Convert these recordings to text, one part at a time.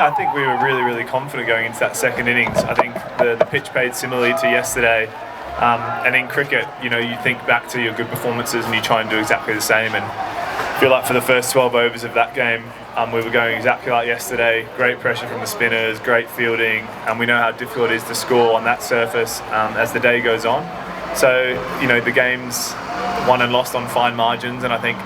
Yeah, I think we were really confident going into that second innings. I think the pitch played similarly to yesterday. And in cricket, you think back to your good performances and you try and do exactly the same. And I feel like for the first 12 overs of that game, we were going exactly like yesterday. Great pressure from the spinners, great fielding, and we know how difficult it is to score on that surface as the day goes on. So, the game's won and lost on fine margins, and I think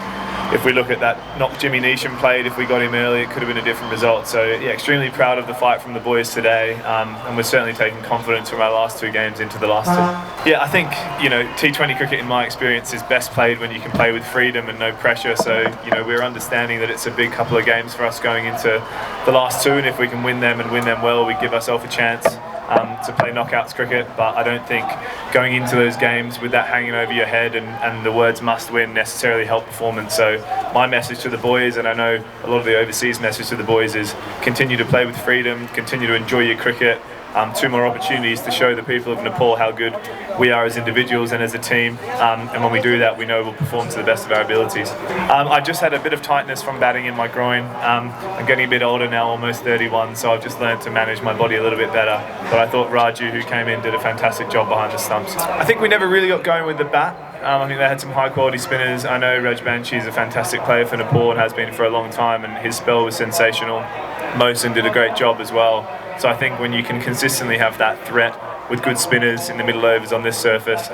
if we look at that knock Jimmy Neesham played, if we got him early, it could have been a different result. So yeah, extremely proud of the fight from the boys today, and we're certainly taking confidence from our last two games into the last two. Yeah, I think T20 cricket in my experience is best played when you can play with freedom and no pressure. So we're understanding that it's a big couple of games for us going into the last two, and if we can win them and win them well, we give ourselves a chance to play knockouts cricket. But I don't think going into those games with that hanging over your head and the words must win necessarily help performance. So my message to the boys, and I know a lot of the overseas message to the boys, is continue to play with freedom, continue to enjoy your cricket. Two more opportunities to show the people of Nepal how good we are as individuals and as a team, and when we do that, we know we'll perform to the best of our abilities. I just had a bit of tightness from batting in my groin. I'm getting a bit older now, almost 31, so I've just learned to manage my body a little bit better. But I thought Raju, who came in, did a fantastic job behind the stumps. I think we never really got going with the bat. I think they had some high quality spinners. I know Raj Banshi is a fantastic player for Nepal and has been for a long time, and his spell was sensational. Mohsin did a great job as well. So I think when you can consistently have that threat with good spinners in the middle overs on this surface,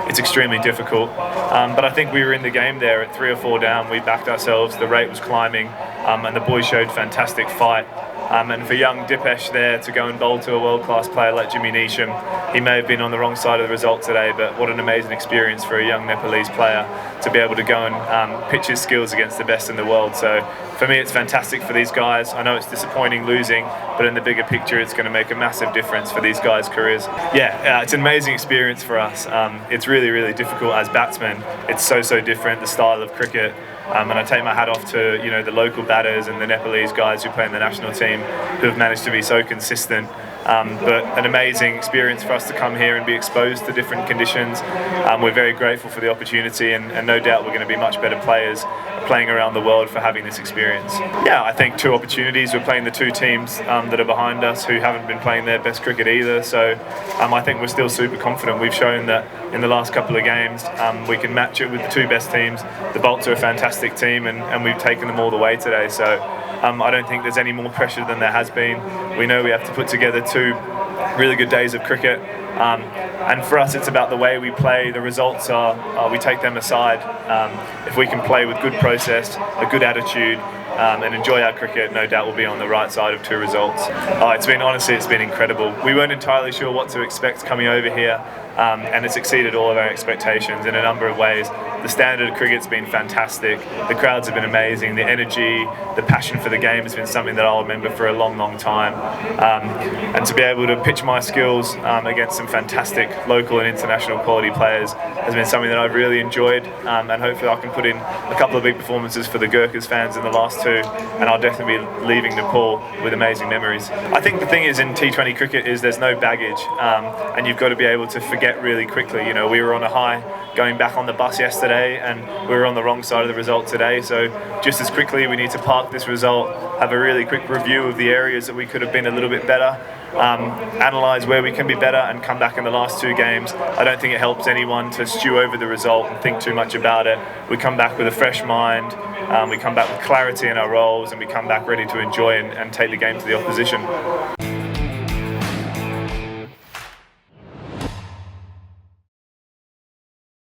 it's extremely difficult. But I think we were in the game there at 3 or 4 down. We backed ourselves, the rate was climbing, and the boys showed fantastic fight. And for young Dipesh there to go and bowl to a world-class player like Jimmy Neesham, he may have been on the wrong side of the result today, but what an amazing experience for a young Nepalese player to be able to go and pitch his skills against the best in the world. So for me, it's fantastic for these guys. I know it's disappointing losing, but in the bigger picture, it's going to make a massive difference for these guys' careers. Yeah, it's an amazing experience for us. It's really difficult as batsmen. It's so different, the style of cricket. And I take my hat off to the local batters and the Nepalese guys who play in the national team who have managed to be so consistent. But an amazing experience for us to come here and be exposed to different conditions. We're very grateful for the opportunity, and no doubt we're going to be much better players playing around the world for having this experience. Yeah, I think 2 opportunities. We're playing the 2 teams that are behind us who haven't been playing their best cricket either. So I think we're still super confident. We've shown that in the last couple of games we can match it with the 2 best teams. The Bolts are a fantastic team, and we've taken them all the way today. So I don't think there's any more pressure than there has been. We know we have to put together 2 really good days of cricket, and for us it's about the way we play. The results are we take them aside. If we can play with good process, a good attitude, and enjoy our cricket, no doubt we'll be on the right side of 2 results. It's been incredible. We weren't entirely sure what to expect coming over here, and it's exceeded all of our expectations in a number of ways. The standard of cricket's been fantastic. The crowds have been amazing. The energy, the passion for the game has been something that I'll remember for a long time. And to be able to pitch my skills against some fantastic local and international quality players has been something that I've really enjoyed. And hopefully I can put in a couple of big performances for the Gurkhas fans in the last 2, and I'll definitely be leaving Nepal with amazing memories. I think the thing is in T20 cricket is there's no baggage, and you've got to be able to forget really quickly. We were on a high going back on the bus yesterday, and we were on the wrong side of the result today. So just as quickly we need to park this result, have a really quick review of the areas that we could have been a little bit better, analyse where we can be better, and come back in the last 2 games. I don't think it helps anyone to stew over the result and think too much about it. We come back with a fresh mind, we come back with clarity in our roles, and we come back ready to enjoy and take the game to the opposition.